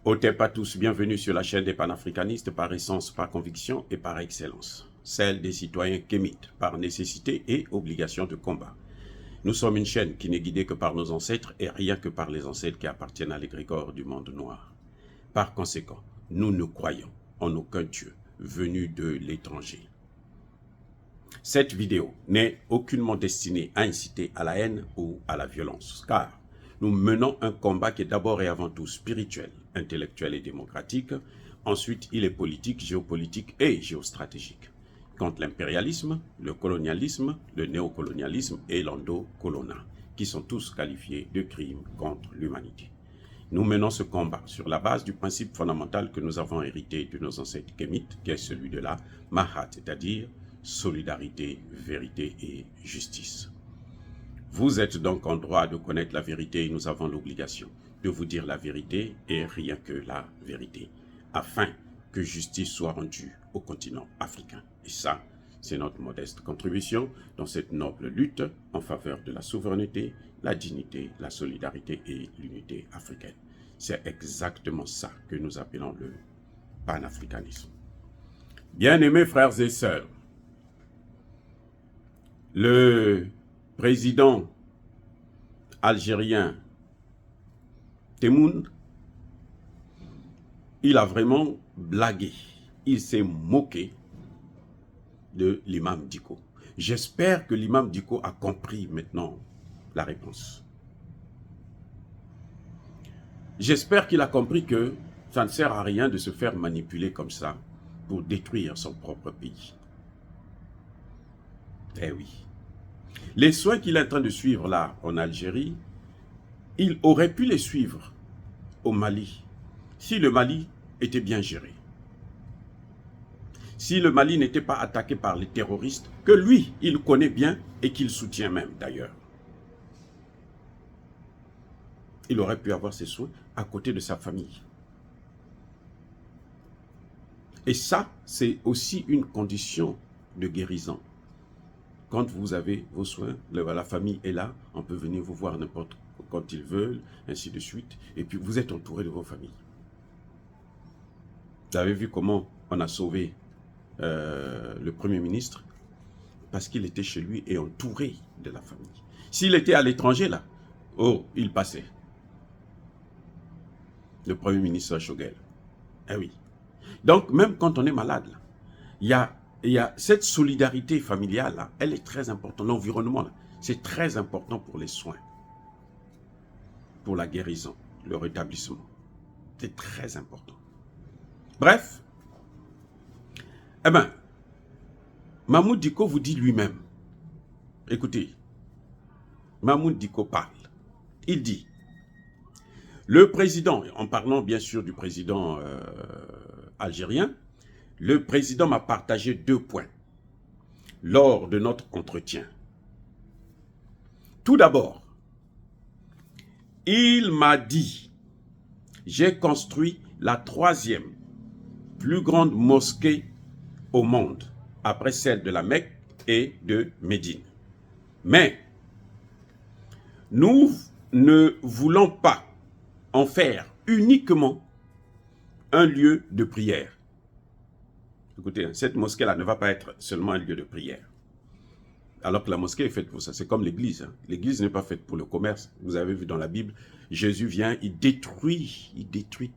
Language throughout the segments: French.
Otep à tous, bienvenue sur la chaîne des panafricanistes par essence, par conviction et par excellence. Celle des citoyens kémites, par nécessité et obligation de combat. Nous sommes une chaîne qui n'est guidée que par nos ancêtres et rien que par les ancêtres qui appartiennent à l'égrégore du monde noir. Par conséquent, nous ne croyons en aucun Dieu venu de l'étranger. Cette vidéo n'est aucunement destinée à inciter à la haine ou à la violence, car nous menons un combat qui est d'abord et avant tout spirituel, intellectuel et démocratique. Ensuite, il est politique, géopolitique et géostratégique. Contre l'impérialisme, le colonialisme, le néocolonialisme et l'endocolonat, qui sont tous qualifiés de crimes contre l'humanité. Nous menons ce combat sur la base du principe fondamental que nous avons hérité de nos ancêtres kémites, qui est celui de la Mahat, c'est-à-dire solidarité, vérité et justice. Vous êtes donc en droit de connaître la vérité et nous avons l'obligation de vous dire la vérité et rien que la vérité, afin que justice soit rendue au continent africain. Et ça, c'est notre modeste contribution dans cette noble lutte en faveur de la souveraineté, la dignité, la solidarité et l'unité africaine. C'est exactement ça que nous appelons le panafricanisme. Bien-aimés frères et sœurs, le président algérien Temoun, il a vraiment blagué, il s'est moqué de l'imam Dicko. J'espère que l'imam Dicko a compris maintenant la réponse. J'espère qu'il a compris que ça ne sert à rien de se faire manipuler comme ça pour détruire son propre pays. Eh oui. Les soins qu'il est en train de suivre là en Algérie, il aurait pu les suivre au Mali, si le Mali était bien géré. Si le Mali n'était pas attaqué par les terroristes, que lui, il connaît bien et qu'il soutient même d'ailleurs. Il aurait pu avoir ses soins à côté de sa famille. Et ça, c'est aussi une condition de guérison. Quand vous avez vos soins, la famille est là, on peut venir vous voir n'importe quand ils veulent, ainsi de suite. Et puis vous êtes entouré de vos familles. Vous avez vu comment on a sauvé le Premier ministre? Parce qu'il était chez lui et entouré de la famille. S'il était à l'étranger là, oh, il passait. Le Premier ministre Choguel. Eh oui. Donc même quand on est malade, là, il y a cette solidarité familiale là, elle est très importante. L'environnement, c'est très important pour les soins, pour la guérison, le rétablissement. C'est très important. Bref, eh bien, Mamoud Dicko vous dit lui-même, écoutez, Mamoud Dicko parle, il dit, le président, en parlant bien sûr du président algérien, le président m'a partagé 2 points lors de notre entretien. Tout d'abord, il m'a dit, j'ai construit la 3e plus grande mosquée au monde, après celle de la Mecque et de Médine. Mais nous ne voulons pas en faire uniquement un lieu de prière. Écoutez, cette mosquée-là ne va pas être seulement un lieu de prière. Alors que la mosquée est faite pour ça. C'est comme l'église. Hein. L'église n'est pas faite pour le commerce. Vous avez vu dans la Bible, Jésus vient, il détruit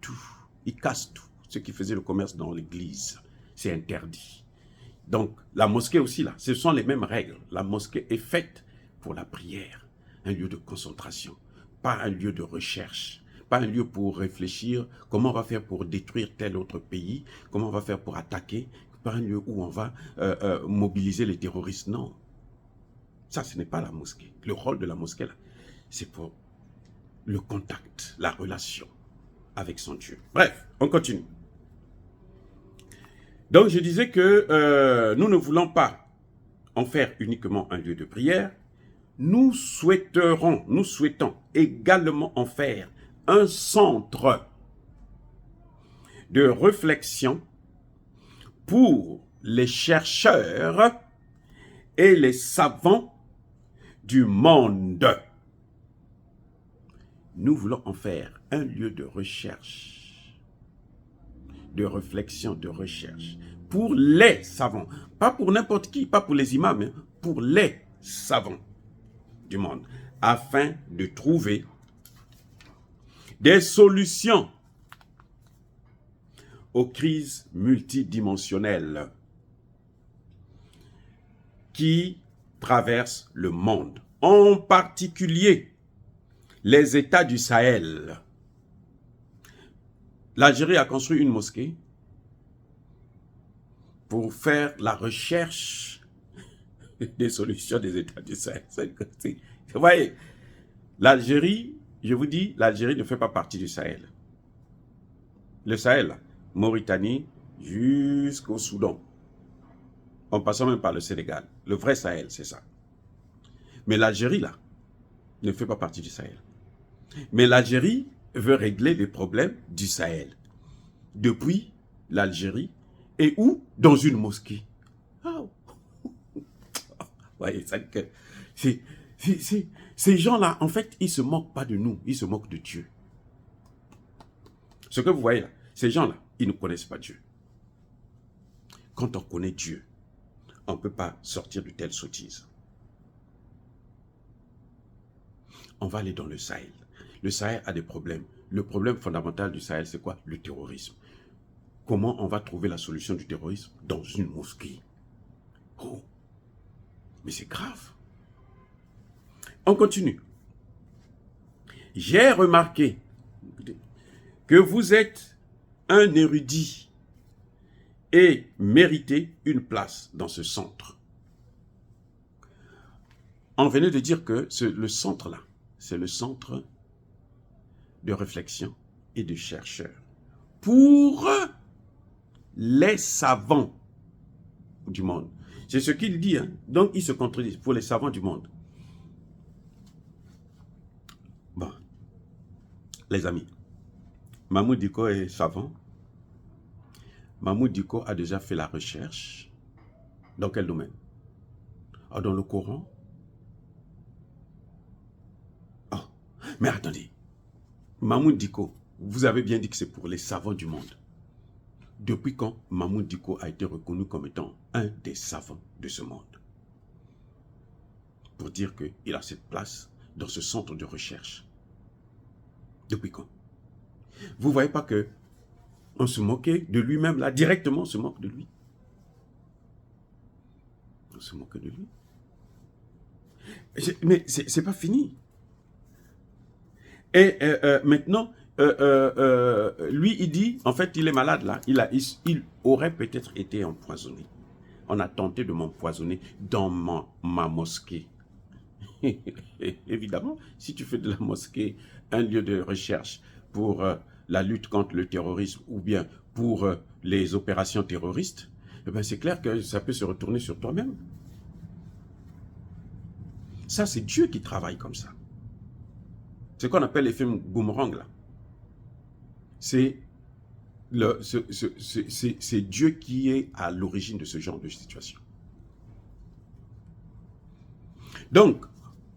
tout. Il casse tout. Ce qui faisait le commerce dans l'église, c'est interdit. Donc, la mosquée aussi, là, ce sont les mêmes règles. La mosquée est faite pour la prière. Un lieu de concentration. Pas un lieu de recherche. Pas un lieu pour réfléchir comment on va faire pour détruire tel autre pays, comment on va faire pour attaquer, pas un lieu où on va mobiliser les terroristes, non. Ça, ce n'est pas la mosquée. Le rôle de la mosquée, là, c'est pour le contact, la relation avec son Dieu. Bref, on continue. Donc, je disais que nous ne voulons pas en faire uniquement un lieu de prière. Nous souhaitons également en faire un centre de réflexion pour les chercheurs et les savants du monde. Nous voulons en faire un lieu de recherche de réflexion, de recherche. Pour les savants. Pas pour n'importe qui, pas pour les imams, hein, pour les savants du monde. Afin de trouver des solutions aux crises multidimensionnelles qui traversent le monde. En particulier, les États du Sahel. L'Algérie a construit une mosquée pour faire la recherche des solutions des États du Sahel. Vous voyez, l'Algérie, je vous dis, l'Algérie ne fait pas partie du Sahel. Le Sahel, Mauritanie jusqu'au Soudan, en passant même par le Sénégal. Le vrai Sahel, c'est ça. Mais l'Algérie, là, ne fait pas partie du Sahel. Mais l'Algérie veut régler les problèmes du Sahel. Depuis l'Algérie, et où? Dans une mosquée. Oh. Voyez, ces gens-là, en fait, ils ne se moquent pas de nous, ils se moquent de Dieu. Ce que vous voyez là, ces gens-là, ils ne connaissent pas Dieu. Quand on connaît Dieu, on ne peut pas sortir de telles sottises. On va aller dans le Sahel. Le Sahel a des problèmes. Le problème fondamental du Sahel, c'est quoi? Le terrorisme. Comment on va trouver la solution du terrorisme? Dans une mosquée. Oh, mais c'est grave. On continue. J'ai remarqué que vous êtes un érudit et méritez une place dans ce centre. On venait de dire que le centre-là, c'est le centre de réflexion et de chercheurs pour les savants du monde. C'est ce qu'il dit, hein? Donc il se contredit pour les savants du monde. Bon, les amis, Mahmoud Dicko est savant. Mahmoud Dicko a déjà fait la recherche. Dans quel domaine? Ah, dans le Coran. Oh, mais attendez. Mahmoud Dicko, vous avez bien dit que c'est pour les savants du monde. Depuis quand Mahmoud Dicko a été reconnu comme étant un des savants de ce monde? Pour dire qu'il a cette place dans ce centre de recherche. Depuis quand? Vous ne voyez pas que on se moquait de lui-même là, directement on se moque de lui. On se moque de lui. Mais c'est pas fini. Et maintenant, lui, il dit, en fait, il est malade là. Il aurait peut-être été empoisonné. On a tenté de m'empoisonner dans ma mosquée. Évidemment, si tu fais de la mosquée un lieu de recherche pour la lutte contre le terrorisme ou bien pour les opérations terroristes, eh ben c'est clair que ça peut se retourner sur toi-même. Ça, c'est Dieu qui travaille comme ça. Ce qu'on appelle les films boomerang, là. C'est Dieu qui est à l'origine de ce genre de situation. Donc,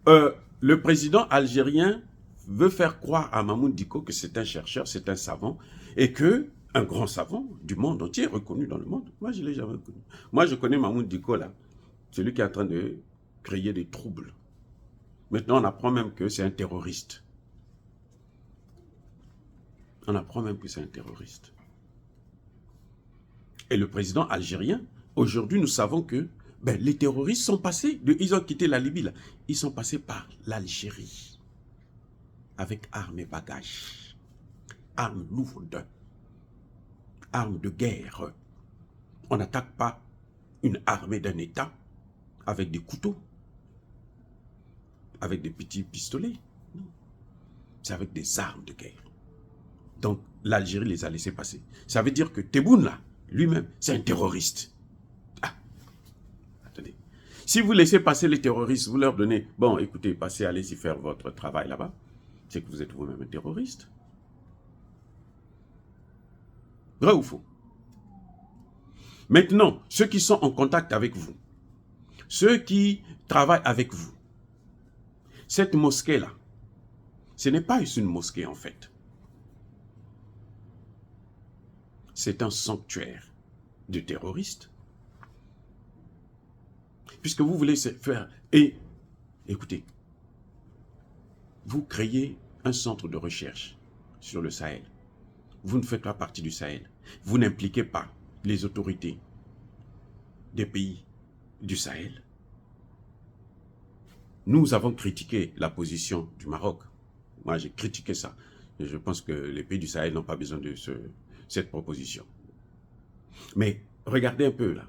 le président algérien veut faire croire à Mahmoud Dicko que c'est un chercheur, c'est un savant, et que un grand savant du monde entier, reconnu dans le monde. Moi, je ne l'ai jamais connu. Moi, je connais Mahmoud Dicko, là, celui qui est en train de créer des troubles. Maintenant, on apprend même que c'est un terroriste. On apprend même que c'est un terroriste. Et le président algérien, aujourd'hui, nous savons que les terroristes sont passés, ils ont quitté la Libye, là. Ils sont passés par l'Algérie, avec armes et bagages, armes lourdes, armes de guerre. On n'attaque pas une armée d'un État avec des couteaux, avec des petits pistolets. C'est avec des armes de guerre. Donc, l'Algérie les a laissés passer. Ça veut dire que Tebboune, là, lui-même, c'est un terroriste. Ah, attendez. Si vous laissez passer les terroristes, vous leur donnez, bon, écoutez, passez, allez-y faire votre travail là-bas, c'est que vous êtes vous-même un terroriste. Vrai ou faux? Maintenant, ceux qui sont en contact avec vous, ceux qui travaillent avec vous, cette mosquée-là, ce n'est pas une mosquée en fait. c'est un sanctuaire de terroristes. Puisque vous voulez faire... Et, écoutez, vous créez un centre de recherche sur le Sahel. Vous ne faites pas partie du Sahel. Vous n'impliquez pas les autorités des pays du Sahel. Nous avons critiqué la position du Maroc. Moi, j'ai critiqué ça. Et je pense que les pays du Sahel n'ont pas besoin de cette proposition. Mais regardez un peu là.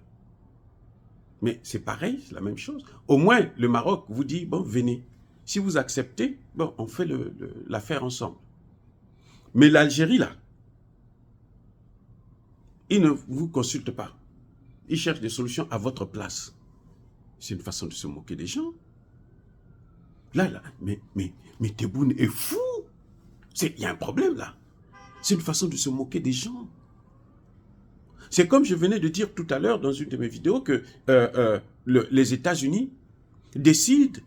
Mais c'est pareil, c'est la même chose. Au moins, le Maroc vous dit, bon, venez. Si vous acceptez, bon, on fait l'affaire ensemble. Mais l'Algérie, là, il ne vous consulte pas. Il cherche des solutions à votre place. C'est une façon de se moquer des gens. Là, mais Tebboune est fou. Il y a un problème là. C'est une façon de se moquer des gens. C'est comme je venais de dire tout à l'heure dans une de mes vidéos que les États-Unis décident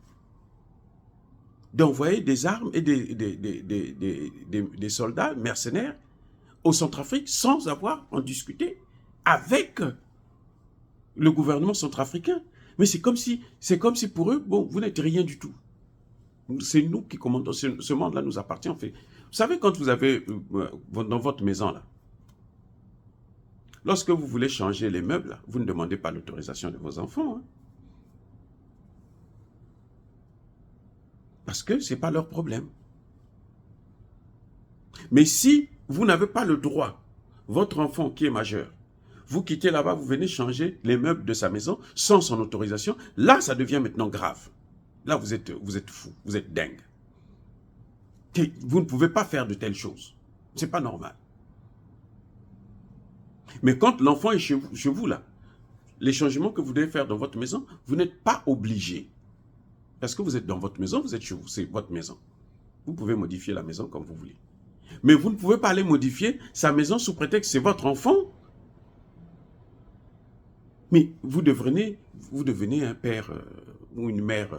d'envoyer des armes et des soldats mercenaires au Centrafrique sans avoir en discuté avec le gouvernement centrafricain. Mais c'est comme si pour eux, bon, vous n'êtes rien du tout. C'est nous qui commandons. Ce monde-là nous appartient. En fait. Vous savez, quand vous avez dans votre maison, là, lorsque vous voulez changer les meubles, là, vous ne demandez pas l'autorisation de vos enfants. Hein. Parce que ce n'est pas leur problème. Mais si vous n'avez pas le droit, votre enfant qui est majeur, vous quittez là-bas, vous venez changer les meubles de sa maison sans son autorisation, là, ça devient maintenant grave. Là, vous êtes fou, vous êtes dingue. Vous ne pouvez pas faire de telles choses. Ce n'est pas normal. Mais quand l'enfant est chez vous, là, les changements que vous devez faire dans votre maison, vous n'êtes pas obligé. Parce que vous êtes dans votre maison, vous êtes chez vous, c'est votre maison. Vous pouvez modifier la maison comme vous voulez. Mais vous ne pouvez pas aller modifier sa maison sous prétexte que c'est votre enfant. Mais vous devenez un père ou une mère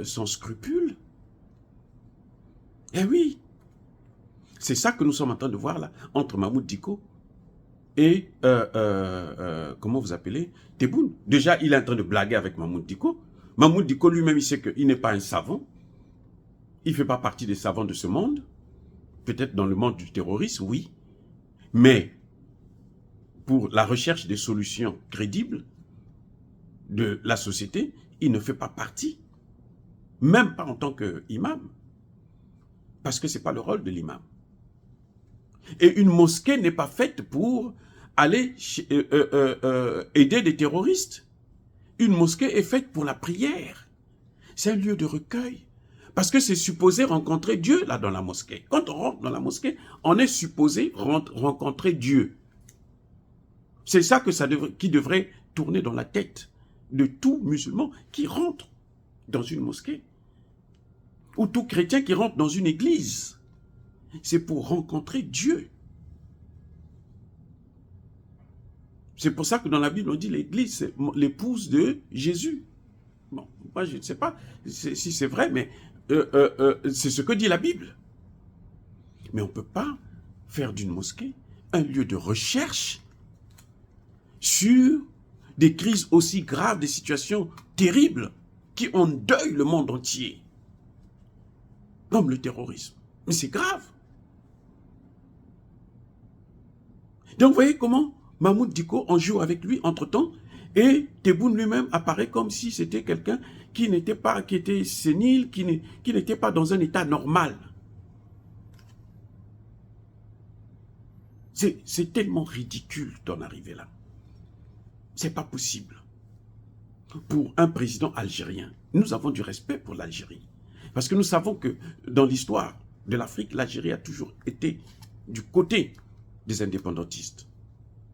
sans scrupules. Eh oui, c'est ça que nous sommes en train de voir là, entre Mahmoud Dicko et, comment vous appelez, Tebboune. Déjà, il est en train de blaguer avec Mahmoud Dicko. Mahmoud Dicko lui-même, il sait qu'il n'est pas un savant. Il ne fait pas partie des savants de ce monde. Peut-être dans le monde du terrorisme, oui. Mais pour la recherche des solutions crédibles de la société, il ne fait pas partie. Même pas en tant qu'imam. Parce que ce n'est pas le rôle de l'imam. Et une mosquée n'est pas faite pour aller aider des terroristes. Une mosquée est faite pour la prière. C'est un lieu de recueil. Parce que c'est supposé rencontrer Dieu là dans la mosquée. Quand on rentre dans la mosquée, on est supposé rencontrer Dieu. C'est ça qui devrait tourner dans la tête de tout musulman qui rentre dans une mosquée. Ou tout chrétien qui rentre dans une église. C'est pour rencontrer Dieu. C'est pour ça que dans la Bible, on dit l'église, c'est l'épouse de Jésus. Bon, moi je ne sais pas si c'est vrai, mais c'est ce que dit la Bible. Mais on ne peut pas faire d'une mosquée un lieu de recherche sur des crises aussi graves, des situations terribles qui endeuillent le monde entier. Comme le terrorisme. Mais c'est grave. Donc vous voyez comment Mahmoud Dicko, on joue avec lui entre-temps, et Tebboune lui-même apparaît comme si c'était quelqu'un qui était sénile, qui n'était pas dans un état normal. C'est tellement ridicule d'en arriver là. C'est pas possible. Pour un président algérien, nous avons du respect pour l'Algérie. Parce que nous savons que dans l'histoire de l'Afrique, l'Algérie a toujours été du côté des indépendantistes.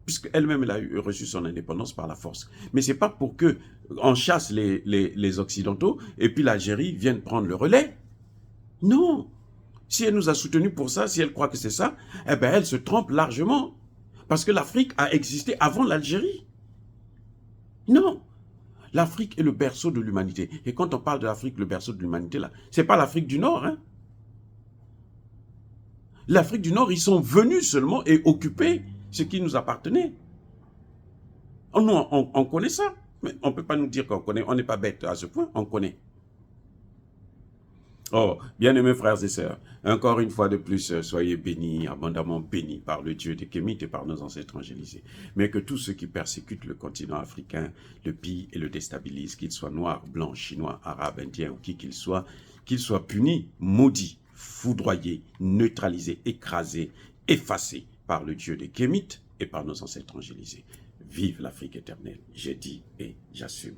Puisqu'elle-même, elle a reçu son indépendance par la force. Mais ce n'est pas pour qu'on chasse les Occidentaux et puis l'Algérie vienne prendre le relais. Non. Si elle nous a soutenus pour ça, si elle croit que c'est ça, eh bien elle se trompe largement. Parce que l'Afrique a existé avant l'Algérie. Non. L'Afrique est le berceau de l'humanité. Et quand on parle de l'Afrique, le berceau de l'humanité, là, ce n'est pas l'Afrique du Nord. Hein. L'Afrique du Nord, ils sont venus seulement et occupés ce qui nous appartenait. On connaît ça, mais on ne peut pas nous dire qu'on connaît, on n'est pas bête à ce point, on connaît. Oh, bien-aimés frères et sœurs, encore une fois de plus, soyez bénis, abondamment bénis par le Dieu des Kémites et par nos ancêtres angélisés. Mais que tous ceux qui persécutent le continent africain le pillent et le déstabilisent, qu'ils soient noirs, blancs, chinois, arabes, indiens ou qui qu'ils soient punis, maudits, foudroyés, neutralisés, écrasés, effacés par le Dieu des Kémites et par nos ancêtres angélisés. Vive l'Afrique éternelle, j'ai dit et j'assume.